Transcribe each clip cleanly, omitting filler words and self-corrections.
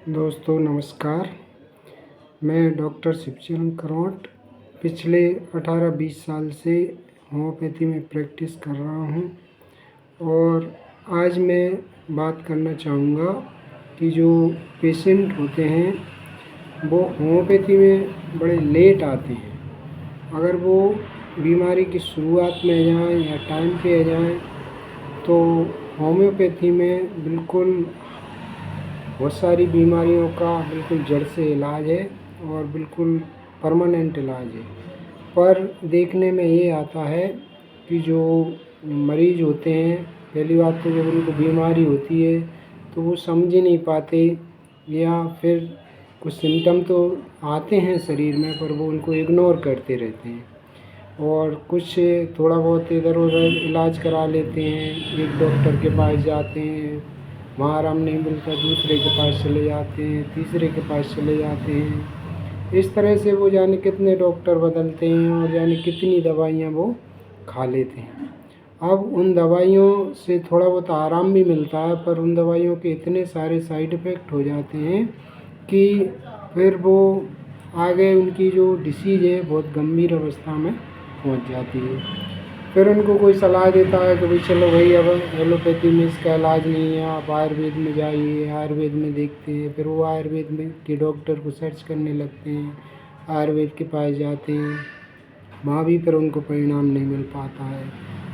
दोस्तों नमस्कार। मैं डॉक्टर शिवचरण करोट पिछले 18-20 साल से होम्योपैथी में प्रैक्टिस कर रहा हूँ और आज मैं बात करना चाहूँगा कि जो पेशेंट होते हैं वो होम्योपैथी में बड़े लेट आते हैं। अगर वो बीमारी की शुरुआत में आ जाएँ या टाइम पे आ जाएँ तो होम्योपैथी में बिल्कुल बहुत सारी बीमारियों का बिल्कुल जड़ से इलाज है और बिल्कुल परमानेंट इलाज है। पर देखने में ये आता है कि जो मरीज़ होते हैं, पहली बात तो जब उनको बीमारी होती है तो वो समझ ही नहीं पाते या फिर कुछ सिम्टम तो आते हैं शरीर में पर वो उनको इग्नोर करते रहते हैं और कुछ थोड़ा बहुत इधर उधर इलाज करा लेते हैं। एक डॉक्टर के पास जाते हैं, वहाँ आराम नहीं मिलता, दूसरे के पास चले जाते हैं, तीसरे के पास चले जाते हैं। इस तरह से वो जाने कितने डॉक्टर बदलते हैं और जाने कितनी दवाइयाँ वो खा लेते हैं। अब उन दवाइयों से थोड़ा बहुत आराम भी मिलता है पर उन दवाइयों के इतने सारे साइड इफ़ेक्ट हो जाते हैं कि फिर वो आगे उनकी जो डिसीज़ है बहुत गंभीर अवस्था में पहुंच जाती है। फिर उनको कोई सलाह देता है कि भाई चलो भाई अब एलोपैथी में इसका इलाज नहीं है, आप आयुर्वेद में जाइए, आयुर्वेद में देखते हैं। फिर वो आयुर्वेद में के डॉक्टर को सर्च करने लगते हैं, आयुर्वेद के पास जाते हैं, वहाँ भी फिर उनको परिणाम नहीं मिल पाता है।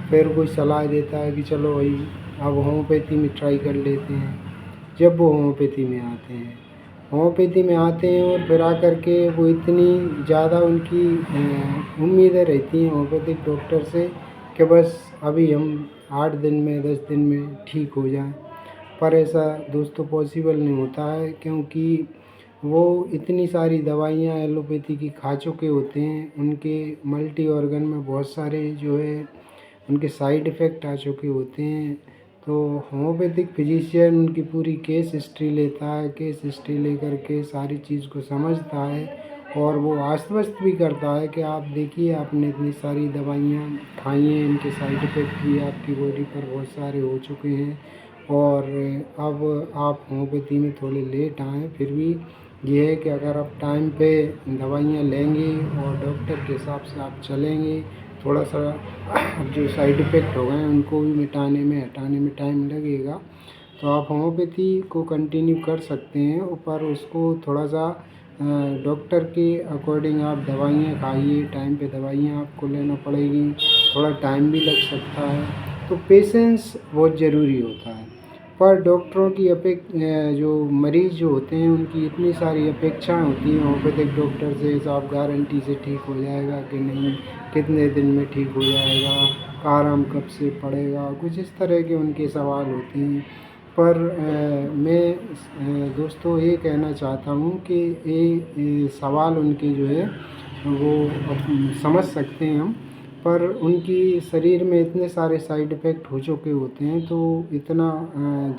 फिर कोई सलाह देता है कि चलो भाई अब होम्योपैथी में ट्राई कर लेते हैं। जब वो होम्योपैथी में आते हैं, होम्योपैथी में आते हैं और फिर आकर के वो इतनी ज़्यादा उनकी उम्मीदें रहती हैं होम्योपैथिक डॉक्टर से कि बस अभी हम 8 दिन में 10 दिन में ठीक हो जाएं। पर ऐसा दोस्तों पॉसिबल नहीं होता है क्योंकि वो इतनी सारी दवाइयाँ एलोपैथी की खा चुके होते हैं। उनके मल्टी ऑर्गन में बहुत सारे जो है उनके साइड इफ़ेक्ट आ चुके होते हैं। तो होम्योपैथिक फिजिशियन उनकी पूरी केस हिस्ट्री लेता है, केस हिस्ट्री लेकर के सारी चीज़ को समझता है और वो आश्वस्त भी करता है कि आप देखिए आपने इतनी सारी दवाइयाँ खाई हैं, इनके साइड इफ़ेक्ट भी आपकी बॉडी पर बहुत सारे हो चुके हैं और अब आप होम्योपैथी में थोड़े लेट आए। फिर भी ये है कि अगर आप टाइम पे दवाइयाँ लेंगे और डॉक्टर के हिसाब से आप चलेंगे, थोड़ा सा जो साइड इफ़ेक्ट हो गए हैं उनको भी मिटाने में हटाने में टाइम लगेगा तो आप होम्योपैथी को कंटिन्यू कर सकते हैं। पर उसको थोड़ा सा डॉक्टर के अकॉर्डिंग आप दवाइयाँ खाइए, टाइम पे दवाइयाँ आपको लेना पड़ेगी, थोड़ा टाइम भी लग सकता है। तो पेशेंस बहुत ज़रूरी होता है। पर डॉक्टरों की जो मरीज़ जो होते हैं उनकी इतनी सारी अपेक्षाएं होती हैं होम्योपैथिक डॉक्टर से, आप गारंटी से ठीक हो जाएगा कि नहीं, कितने दिन में ठीक हो जाएगा, आराम कब से पड़ेगा, कुछ इस तरह के उनके सवाल होते हैं। पर मैं दोस्तों ये कहना चाहता हूँ कि ये सवाल उनके जो है वो समझ सकते हैं हम, पर उनकी शरीर में इतने सारे साइड इफ़ेक्ट हो चुके होते हैं तो इतना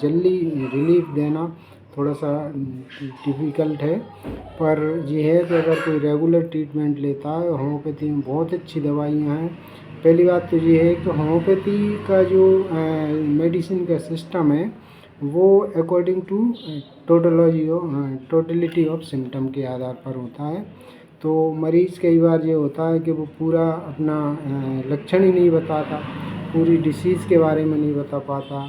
जल्दी रिलीफ देना थोड़ा सा डिफ़िकल्ट है। पर ये है कि अगर कोई रेगुलर ट्रीटमेंट लेता है, होम्योपैथी में बहुत अच्छी दवाइयाँ हैं। पहली बात तो ये है कि होम्योपैथी का जो मेडिसिन का सिस्टम है वो according to totality of symptom के आधार पर होता है। तो मरीज़ कई बार ये होता है कि वो पूरा अपना लक्षण ही नहीं बताता, पूरी डिसीज़ के बारे में नहीं बता पाता।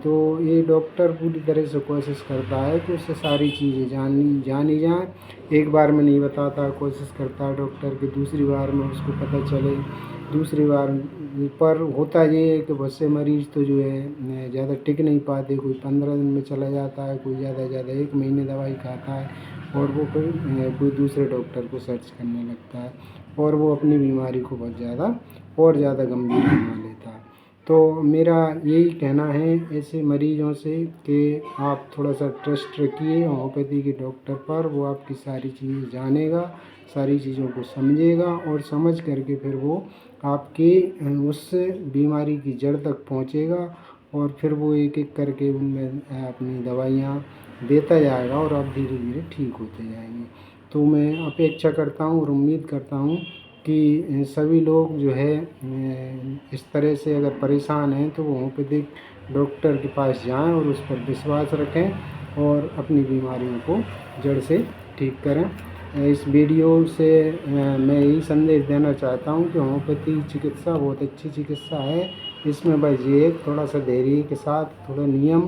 तो ये डॉक्टर पूरी तरह से कोशिश करता है कि उससे सारी चीज़ें जानी जाएँ। एक बार में नहीं बताता, कोशिश करता है डॉक्टर कि दूसरी बार में उसको पता चले। दूसरी बार पर होता ये है कि बहुत से मरीज़ तो जो है ज़्यादा टिक नहीं पाते, कोई 15 दिन में चला जाता है, कोई ज़्यादा से ज़्यादा 1 महीने दवाई खाता है और वो फिर कोई दूसरे डॉक्टर को सर्च करने लगता है और वो अपनी बीमारी को बहुत ज़्यादा और ज़्यादा गंभीर बना लेता है। तो मेरा यही कहना है ऐसे मरीज़ों से कि आप थोड़ा सा ट्रस्ट रखिए होम्योपैथी के डॉक्टर पर, वो आपकी सारी चीज़ें जानेगा, सारी चीज़ों को समझेगा और समझ करके फिर वो आपके उस बीमारी की जड़ तक पहुंचेगा और फिर वो एक एक करके उनमें अपनी दवाइयाँ देता जाएगा और आप धीरे धीरे ठीक होते जाएंगे। तो मैं अपेक्षा करता हूँ और उम्मीद करता हूँ कि सभी लोग जो है इस तरह से अगर परेशान हैं तो वो होम्योपैथिक डॉक्टर के पास जाएं और उस पर विश्वास रखें और अपनी बीमारियों को जड़ से ठीक करें। इस वीडियो से मैं यही संदेश देना चाहता हूँ कि होम्योपैथी चिकित्सा बहुत अच्छी चिकित्सा है। इसमें बस ये थोड़ा सा धैर्य के साथ, थोड़ा नियम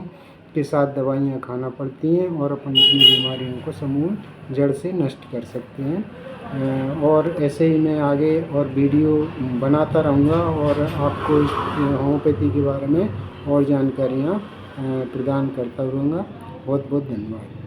के साथ दवाइयाँ खाना पड़ती हैं और अपन अपनी बीमारियों को समूल जड़ से नष्ट कर सकते हैं। और ऐसे ही मैं आगे और वीडियो बनाता रहूँगा और आपको इस होम्योपैथी के बारे में और जानकारियाँ प्रदान करता रहूँगा। बहुत बहुत धन्यवाद।